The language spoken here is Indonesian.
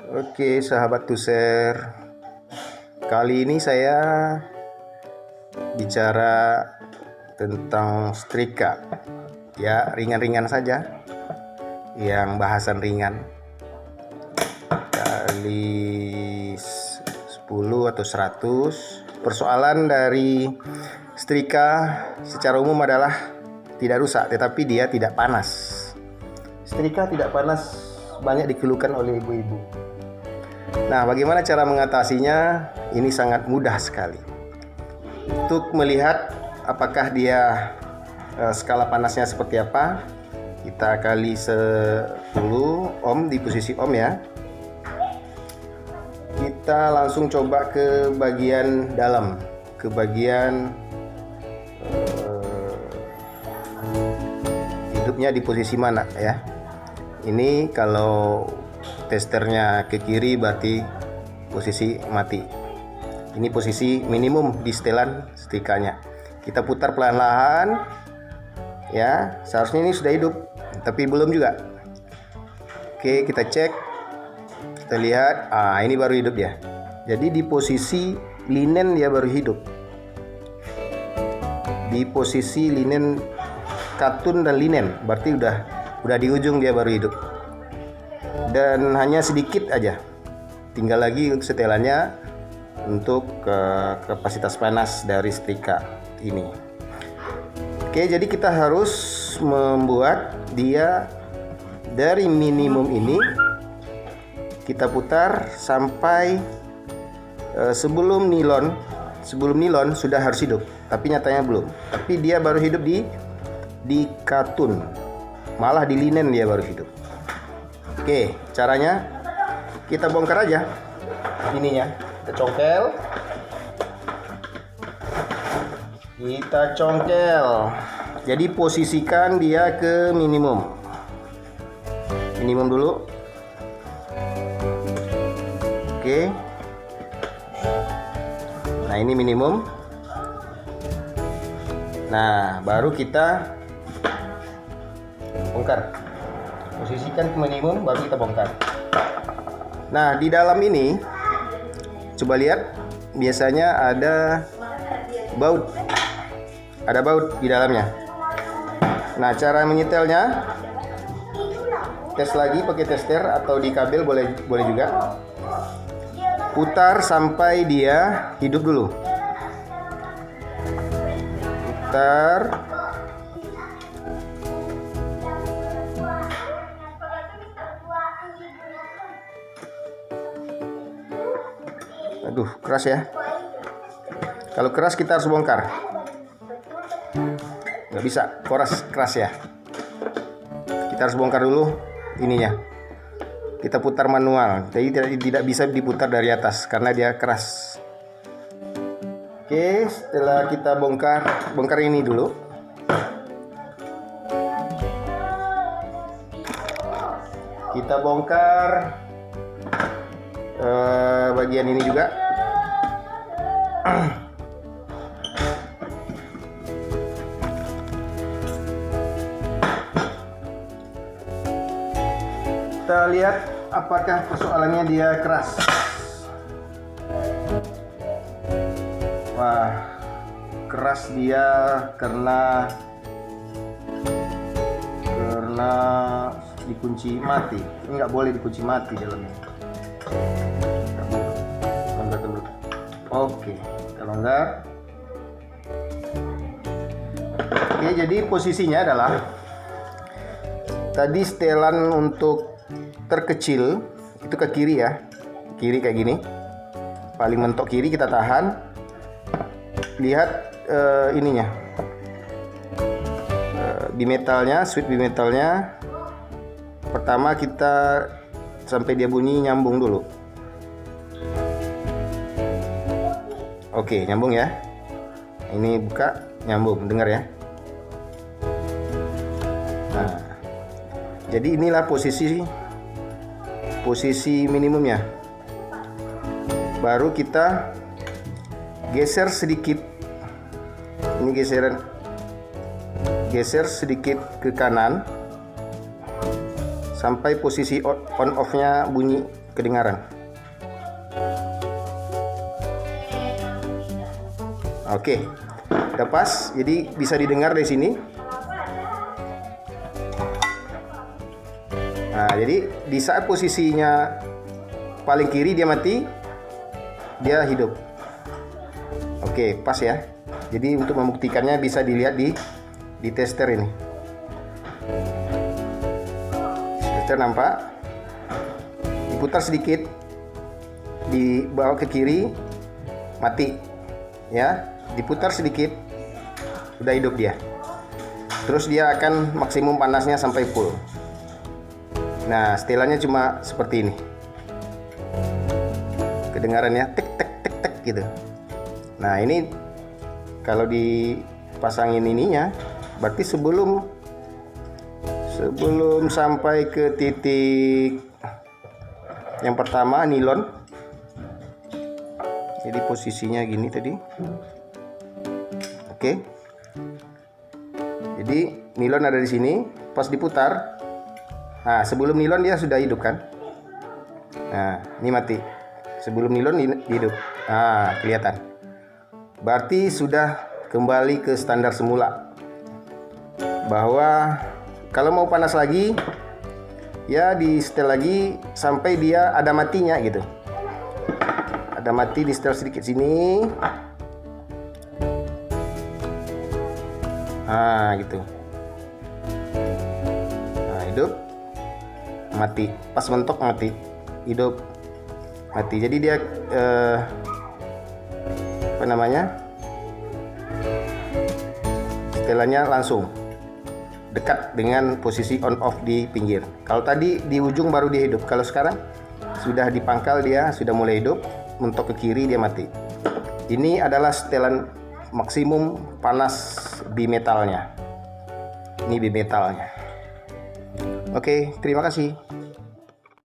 Oke, sahabat Tuser. Kali ini saya bicara tentang setrika. Ya, ringan-ringan saja. Yang bahasan ringan. Kali 10 atau 100. Persoalan dari setrika secara umum adalah tidak rusak, tetapi dia tidak panas. Setrika tidak panas banyak dikeluhkan oleh ibu-ibu. Nah, bagaimana cara mengatasinya? Ini sangat mudah sekali. Untuk melihat apakah dia skala panasnya seperti apa, kita kali 10 ohm di posisi ohm ya. Kita langsung coba ke bagian dalam, ke bagian hidupnya di posisi mana ya. Ini kalau testernya ke kiri berarti posisi mati. Ini posisi minimum di setelan setrikanya. Kita putar pelan-pelan ya. Seharusnya ini sudah hidup, tapi belum juga. Oke, kita cek. Kita lihat, ini baru hidup ya. Jadi di posisi linen dia baru hidup. Di posisi linen, katun dan linen berarti udah di ujung dia baru hidup. Dan hanya sedikit aja, tinggal lagi setelannya untuk kapasitas panas dari setrika ini. Oke, jadi kita harus membuat dia dari minimum ini kita putar sampai sebelum nilon sudah harus hidup, tapi nyatanya belum. Tapi dia baru hidup di katun, malah di linen dia baru hidup. Oke, caranya kita bongkar aja ininya, kita congkel. Jadi posisikan dia ke minimum dulu. Oke, nah ini minimum. Nah, baru kita bongkar. Posisikan ke minimum, baru kita bongkar. Nah, di dalam ini coba lihat, biasanya ada baut di dalamnya. Nah, cara menyetelnya, tes lagi pakai tester atau di kabel boleh juga. Putar sampai dia hidup dulu. Putar. Aduh, keras ya. Kalau keras kita harus bongkar. Nggak bisa, keras ya. Kita harus bongkar dulu ininya. Kita putar manual. Jadi tidak bisa diputar dari atas karena dia keras. Oke, setelah kita bongkar ini dulu. Kita bongkar bagian ini juga. Kita lihat apakah persoalannya dia keras. Wah, keras dia karena dikunci mati. Ini nggak boleh dikunci mati dalamnya. Oke, kita longgar. Oke, jadi posisinya adalah tadi setelan untuk terkecil itu ke kiri ya, kiri kayak gini. Paling mentok kiri kita tahan. Lihat ininya, bimetalnya, switch bimetalnya. Pertama kita sampai dia bunyi nyambung dulu. Oke, nyambung ya. Ini buka, nyambung, dengar ya. Nah, jadi inilah posisi minimumnya. Baru kita geser sedikit. Ini geser sedikit ke kanan sampai posisi on off-nya bunyi kedengaran. Oke, udah pas, jadi bisa didengar dari sini. Nah, jadi di saat posisinya paling kiri dia mati, dia hidup. Oke, pas ya. Jadi untuk membuktikannya bisa dilihat di tester ini. Tester nampak. Diputar sedikit, dibawa ke kiri, mati. Ya, diputar sedikit, udah hidup dia. Terus dia akan maksimum panasnya sampai full. Nah, setelannya cuma seperti ini. Kedengarannya tek tek tek tek gitu. Nah, ini kalau dipasangin ininya, berarti sebelum sampai ke titik yang pertama nilon. Jadi posisinya gini tadi. Oke. Jadi nilon ada di sini, pas diputar. Nah, sebelum nilon dia sudah hidup kan? Nah, ini mati. Sebelum nilon hidup. Nah, kelihatan. Berarti sudah kembali ke standar semula. Bahwa kalau mau panas lagi, ya di setel lagi sampai dia ada matinya gitu. Ada mati, di setel sedikit sini. Nah, gitu. Nah, hidup. Mati, pas mentok mati, hidup, mati. Jadi dia apa namanya, setelannya langsung dekat dengan posisi on off di pinggir. Kalau tadi di ujung baru dia hidup, kalau sekarang sudah di pangkal dia sudah mulai hidup, mentok ke kiri dia mati. Ini adalah setelan maksimum panas bimetalnya. Ini bimetalnya. Oke, terima kasih.